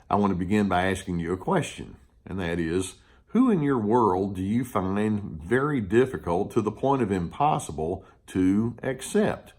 I want to begin by asking you a question, and that is, who in your world do you find very difficult to the point of impossible to accept?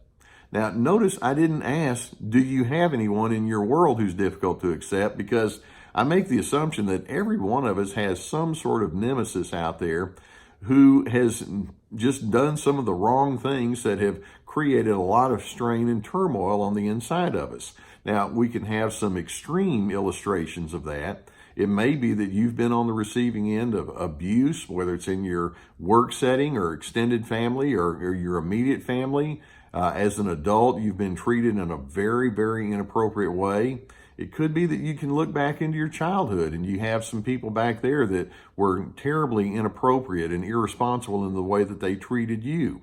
Now, notice I didn't ask, do you have anyone in your world who's difficult to accept? Because I make the assumption that every one of us has some sort of nemesis out there who has just done some of the wrong things that have created a lot of strain and turmoil on the inside of us. Now, we can have some extreme illustrations of that. It may be that you've been on the receiving end of abuse, whether it's in your work setting or extended family or your immediate family. As an adult, you've been treated in a very, very inappropriate way. It could be that you can look back into your childhood and you have some people back there that were terribly inappropriate and irresponsible in the way that they treated you.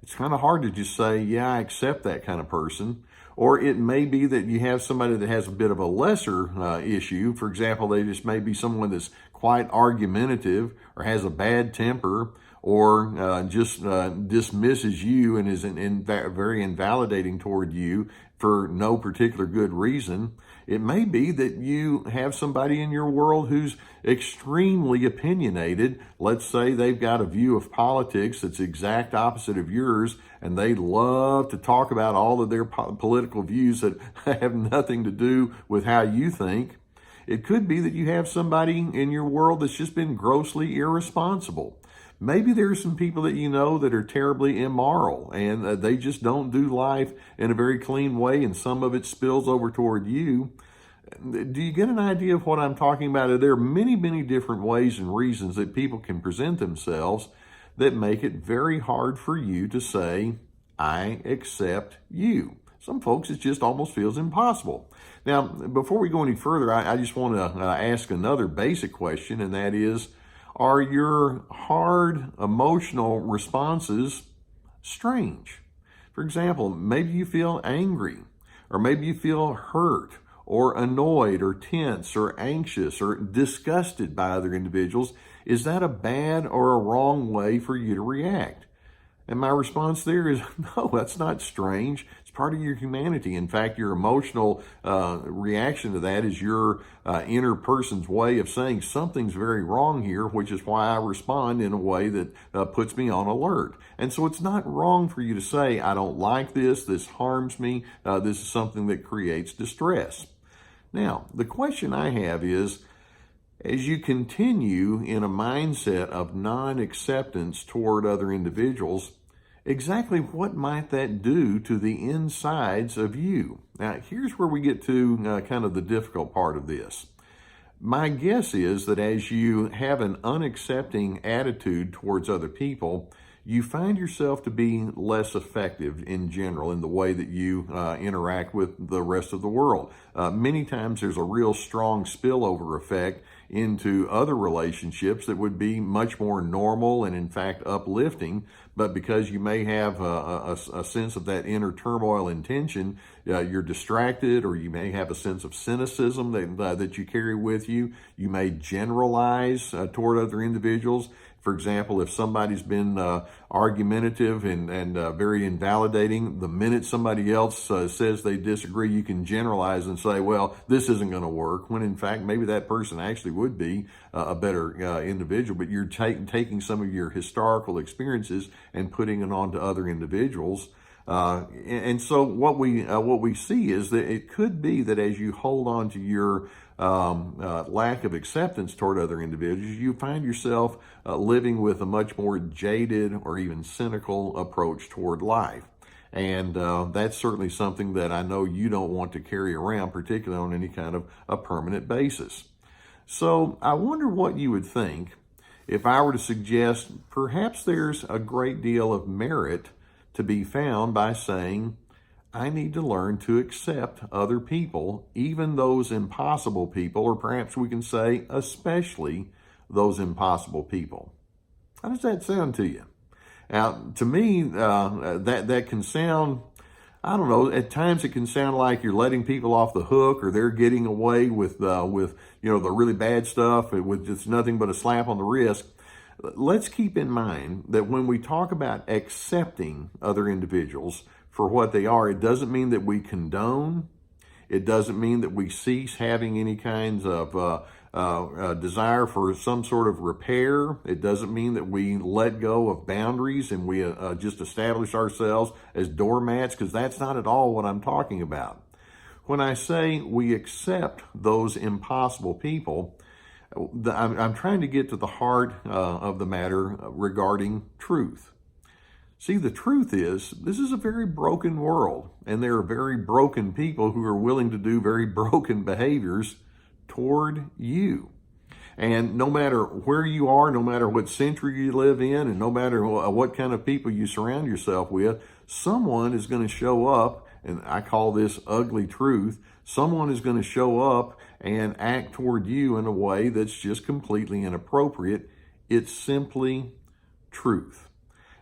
It's kind of hard to just say, yeah, I accept that kind of person. Or it may be that you have somebody that has a bit of a lesser issue. For example, they just may be someone that's quite argumentative or has a bad temper or just dismisses you and is very invalidating toward you for no particular good reason. It may be that you have somebody in your world who's extremely opinionated. Let's say they've got a view of politics that's the exact opposite of yours, and they love to talk about all of their political views that have nothing to do with how you think. It could be that you have somebody in your world that's just been grossly irresponsible. Maybe there's some people that you know that are terribly immoral and they just don't do life in a very clean way, and some of it spills over toward you. Do you get an idea of what I'm talking about? There are many, many different ways and reasons that people can present themselves that make it very hard for you to say, I accept you. Some folks, it just almost feels impossible. Now, before we go any further, I just want to ask another basic question, and that is, are your hard emotional responses strange? For example, maybe you feel angry, or maybe you feel hurt, or annoyed, or tense, or anxious, or disgusted by other individuals. Is that a bad or a wrong way for you to react? And my response there is, no, that's not strange. It's part of your humanity. In fact, your emotional reaction to that is your inner person's way of saying something's very wrong here, which is why I respond in a way that puts me on alert. And so it's not wrong for you to say, I don't like this, this harms me, this is something that creates distress. Now, the question I have is, as you continue in a mindset of non-acceptance toward other individuals, exactly what might that do to the insides of you? Now, here's where we get to kind of the difficult part of this. My guess is that as you have an unaccepting attitude towards other people, you find yourself to be less effective in general in the way that you interact with the rest of the world. Many times there's a real strong spillover effect into other relationships that would be much more normal and in fact uplifting, but because you may have a sense of that inner turmoil and tension, you're distracted, or you may have a sense of cynicism that you carry with you. You may generalize toward other individuals. For example, if somebody's been argumentative and very invalidating, the minute somebody else says they disagree, you can generalize and say, well, this isn't going to work, when in fact maybe that person actually would be a better individual, but you're taking some of your historical experiences and putting it onto other individuals. And so what we see is that it could be that as you hold on to your lack of acceptance toward other individuals, you find yourself living with a much more jaded or even cynical approach toward life. And that's certainly something that I know you don't want to carry around, particularly on any kind of a permanent basis. So I wonder what you would think if I were to suggest perhaps there's a great deal of merit to be found by saying, I need to learn to accept other people, even those impossible people, or perhaps we can say especially those impossible people. How does that sound to you? Now, to me, that can sound, I don't know, at times it can sound like you're letting people off the hook, or they're getting away with the really bad stuff with just nothing but a slap on the wrist. Let's keep in mind that when we talk about accepting other individuals for what they are, it doesn't mean that we condone. It doesn't mean that we cease having any kinds of desire for some sort of repair. It doesn't mean that we let go of boundaries and we just establish ourselves as doormats, because that's not at all what I'm talking about. When I say we accept those impossible people, I'm trying to get to the heart of the matter regarding truth. See, the truth is, this is a very broken world, and there are very broken people who are willing to do very broken behaviors toward you. And no matter where you are, no matter what century you live in, and no matter what kind of people you surround yourself with, someone is going to show up, and I call this ugly truth. Someone is going to show up and act toward you in a way that's just completely inappropriate. It's simply truth.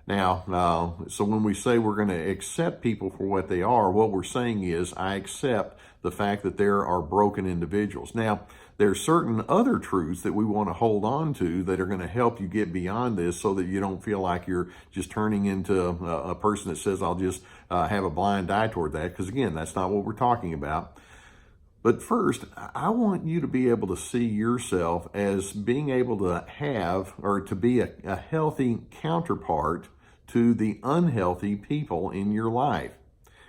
Now, so when we say we're going to accept people for what they are, what we're saying is I accept the fact that there are broken individuals. Now, there are certain other truths that we want to hold on to that are going to help you get beyond this, so that you don't feel like you're just turning into a person that says, I'll just have a blind eye toward that, because again, that's not what we're talking about. But first, I want you to be able to see yourself as being able to have, or to be a healthy counterpart to the unhealthy people in your life.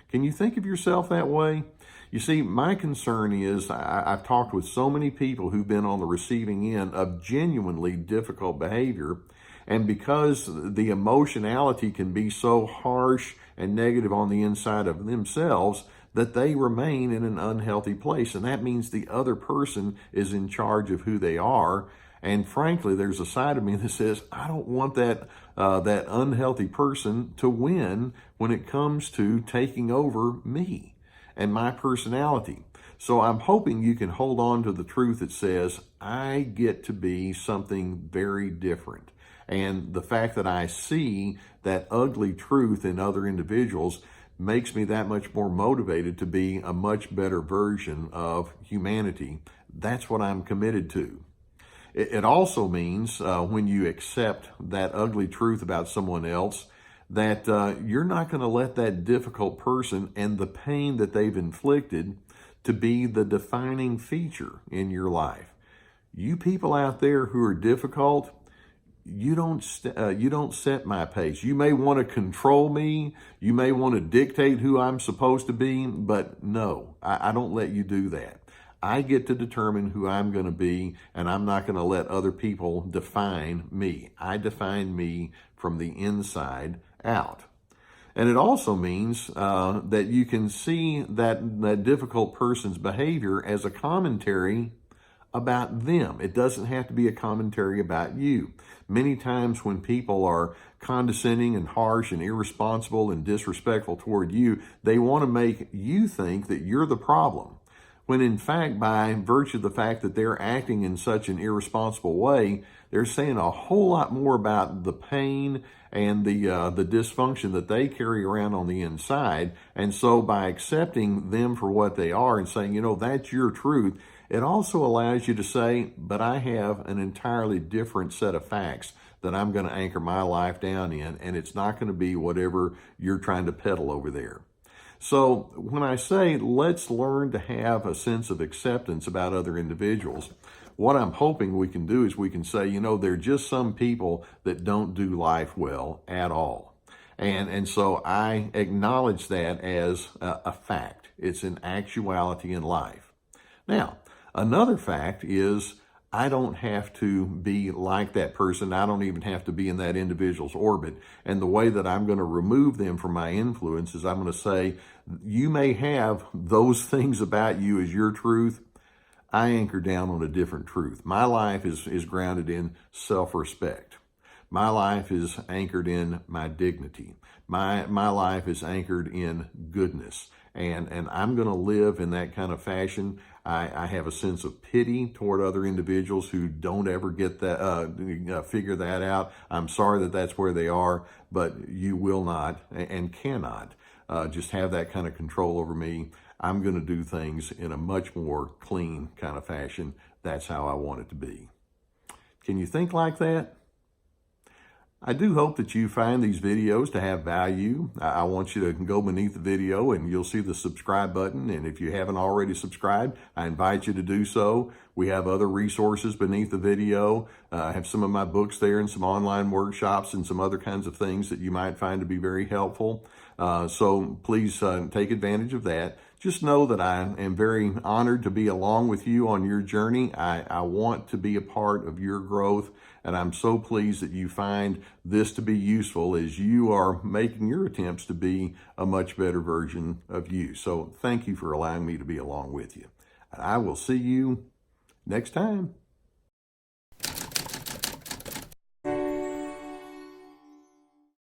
Can you think of yourself that way? You see, my concern is I've talked with so many people who've been on the receiving end of genuinely difficult behavior, and because the emotionality can be so harsh and negative on the inside of themselves, that they remain in an unhealthy place. And that means the other person is in charge of who they are. And frankly, there's a side of me that says, I don't want that unhealthy person to win when it comes to taking over me and my personality. So I'm hoping you can hold on to the truth that says, I get to be something very different. And the fact that I see that ugly truth in other individuals makes me that much more motivated to be a much better version of humanity. That's what I'm committed to. It also means when you accept that ugly truth about someone else, that you're not going to let that difficult person and the pain that they've inflicted to be the defining feature in your life. You people out there who are difficult, you don't set my pace. You may want to control me. You may want to dictate who I'm supposed to be, but no, I don't let you do that. I get to determine who I'm going to be, and I'm not going to let other people define me. I define me from the inside out. And it also means that you can see that difficult person's behavior as a commentary about them. It doesn't have to be a commentary about you. Many times when people are condescending and harsh and irresponsible and disrespectful toward you, they want to make you think that you're the problem. When in fact, by virtue of the fact that they're acting in such an irresponsible way, they're saying a whole lot more about the pain and the dysfunction that they carry around on the inside. And so by accepting them for what they are and saying, that's your truth, it also allows you to say, but I have an entirely different set of facts that I'm going to anchor my life down in, and it's not going to be whatever you're trying to peddle over there. So when I say let's learn to have a sense of acceptance about other individuals, what I'm hoping we can do is we can say, there are just some people that don't do life well at all. And so I acknowledge that as a fact. It's an actuality in life. Now, another fact is I don't have to be like that person. I don't even have to be in that individual's orbit. And the way that I'm going to remove them from my influence is I'm going to say, you may have those things about you as your truth. I anchor down on a different truth. My life is grounded in self-respect. My life is anchored in my dignity. My life is anchored in goodness. And I'm going to live in that kind of fashion. I have a sense of pity toward other individuals who don't ever get that, figure that out. I'm sorry that that's where they are, but you will not and cannot just have that kind of control over me. I'm going to do things in a much more clean kind of fashion. That's how I want it to be. Can you think like that? I do hope that you find these videos to have value. I want you to go beneath the video and you'll see the subscribe button. And if you haven't already subscribed, I invite you to do so. We have other resources beneath the video. I have some of my books there and some online workshops and some other kinds of things that you might find to be very helpful. So please take advantage of that. Just know that I am very honored to be along with you on your journey. I want to be a part of your growth, and I'm so pleased that you find this to be useful as you are making your attempts to be a much better version of you. So thank you for allowing me to be along with you. I will see you next time.